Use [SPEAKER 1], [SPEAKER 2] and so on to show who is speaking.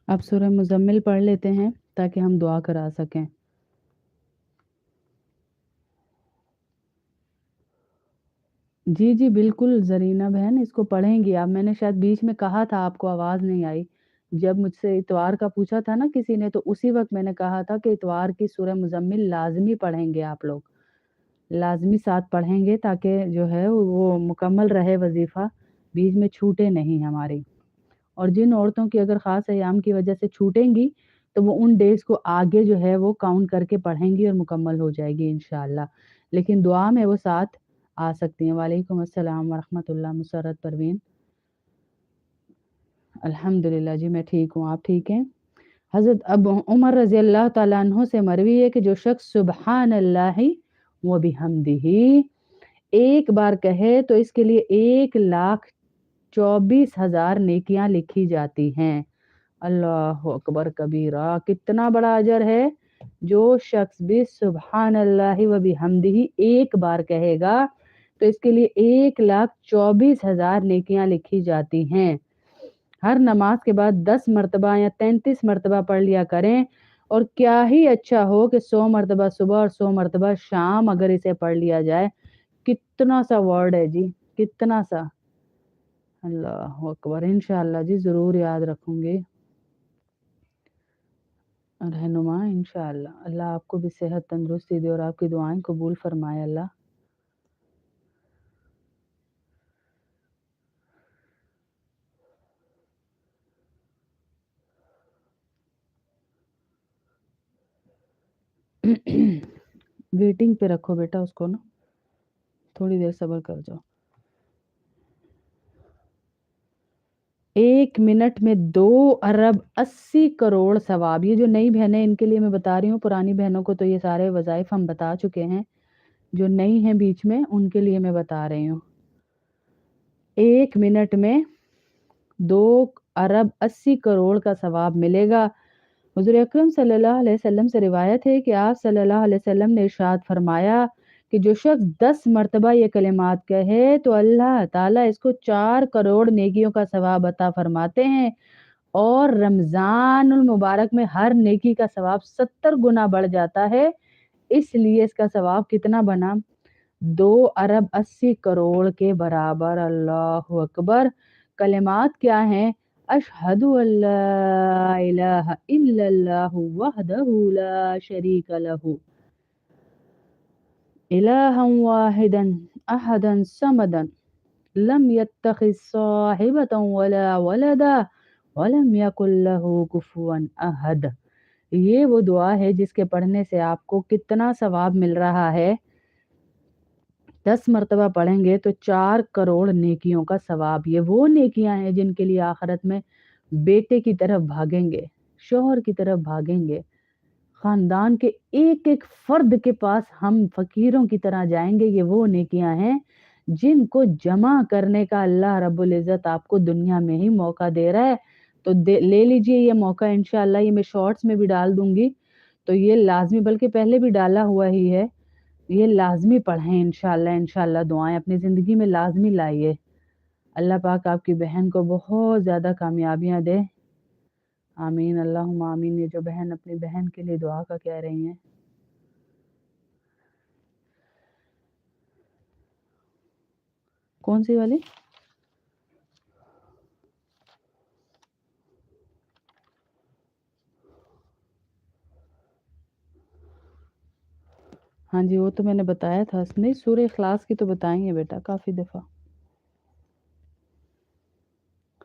[SPEAKER 1] अब सूरह मुज़म्मिल पढ़ लेते हैं ताकि हम दुआ करा सकें। जी, जी, बिल्कुल ज़रीना बहन इसको पढ़ेंगी आप। मैंने शायद बीच में कहा था आपको आवाज़ नहीं आई। जब मुझसे इतवार का पूछा था ना किसी ने तो उसी वक़्त मैंने कहा था कि इतवार की सूरह मुज़म्मिल लाज़मी पढ़ेंगे आप लोग। लाज़मी साथ पढ़ेंगे ताकि जो है वो मुकम्मल रहे वज़ीफ़ा, बीच में छूटे नहीं हमारी। और जिन औरतों की अगर ख़ास अय्याम की वजह से छूटेंगी, तो वो उन डेज़ को आगे जो है वो काउंट करके पढ़ेंगी और मुकम्मल हो जाएगी इंशाअल्लाह। लेकिन दुआ में वो साथ आ सकती हैं। वालेकुम अस्सलाम व रहमतुल्लाह मुसर्रत परवीन। अल्हम्दुलिल्लाह जी मैं ठीक हूँ, आप ठीक हैं? हज़रत अबू उमर रज़ी अल्लाह तआला अन्हु से मरवी है कि जो शख़्स सुब्हान अल्लाहि व बिहम्दिही एक बार कहे तो इसके लिए 1,24,000 नेकियां लिखी जाती हैं। अल्लाहु अकबर कबीरा कितना बड़ा अजर है। जो शख्स भी सुब्हान अल्लाहि व बिहम्दिही एक बार कहेगा तो इसके लिए 1,24,000 नेकियां लिखी जाती हैं। हर नमाज के बाद 10 मर्तबा या 33 मर्तबा पढ़ लिया करें और क्या ही अच्छा हो कि 100 मर्तबा सुबह और 100 मर्तबा शाम अगर इसे पढ़ लिया जाए। कितना सा वर्ड है जी, कितना सा। अल्लाहु अकबर इंशाअल्लाह जी ज़रूर याद रखूँगी। रहनुमा इंशाअल्लाह। अल्लाह आपको भी सेहत तंदुरुस्ती दे और आपकी दुआएँ कबूल फरमाए अल्लाह। वेटिंग पे रखो बेटा उसको ना, थोड़ी देर सब्र कर जाओ। 1 मिनट में 2 अरब 80 करोड़ सवाब। ये जो नई बहनें इनके लिए मैं बता रही हूँ, पुरानी बहनों को तो ये सारे वज़ाइफ हम बता चुके हैं। जो नई हैं बीच में उनके लिए मैं बता रही हूँ। 1 मिनट में 2 अरब 80 करोड़ का सवाब मिलेगा। हुज़ूर अकरम सल्लल्लाहु अलैहि वसल्लम से रिवायत है कि आप सल्लल्लाहु अलैहि वसल्लम ने इरशाद फरमाया कि जो शख्स 10 मर्तबा ये कलिमात कहे तो अल्लाह ताला इसको 4 करोड़ नेकियों का सवाब अता फरमाते हैं और रमज़ानुल मुबारक में हर नेकी का सवाब 70 गुना बढ़ जाता है। इसलिए इसका सवाब कितना बना? 2 अरब 80 करोड़ के बराबर। अल्लाहु अकबर। कलिमात क्या हैं? अशहदु अल्ला इलाहा इल्लल्लाहु वहदहु ला शरीका लहू इलाहन वाहिदन अहदन समदन लम यत्तखिज़ साहिबतन वला वलदा वलम यकुल लहू कुफुवन अहद। ये वो दुआ है जिसके पढ़ने से आपको कितना सवाब मिल रहा है। 10 मर्तबा पढ़ेंगे तो 4 करोड़ नेकियों का सवाब। ये वो नेकियां हैं जिनके लिए आखिरत में बेटे की तरफ भागेंगे, शौहर की तरफ भागेंगे, खानदान के एक-एक फर्द के पास हम फकीरों की तरह जाएंगे। ये वो नेकियां हैं जिनको जमा करने का अल्लाह रब्बुल इज़्ज़त आपको दुनिया में ही मौका दे रहा है। तो ले लीजिए ये मौका इंशाअल्लाह। ये मैं शॉर्ट्स में भी डाल दूंगी। तो ये लाज़मी, बल्कि पहले भी डाला हुआ ही है। ये लाज़मी पढ़ें इंशाअल्लाह। इंशाअल्लाह दुआएँ अपनी ज़िंदगी में लाज़मी लाइए। अल्लाह पाक आपकी बहन को बहुत ज़्यादा कामयाबियाँ दे। आमीन अल्लाहुम्मा आमीन। ये जो बहन अपनी बहन के लिए दुआ का कह रही हैं। कौन सी वाली? हाँ जी, वो तो मैंने बताया था। नहीं, सूरह इखलास की तो बताई है बेटा काफ़ी दफ़ा।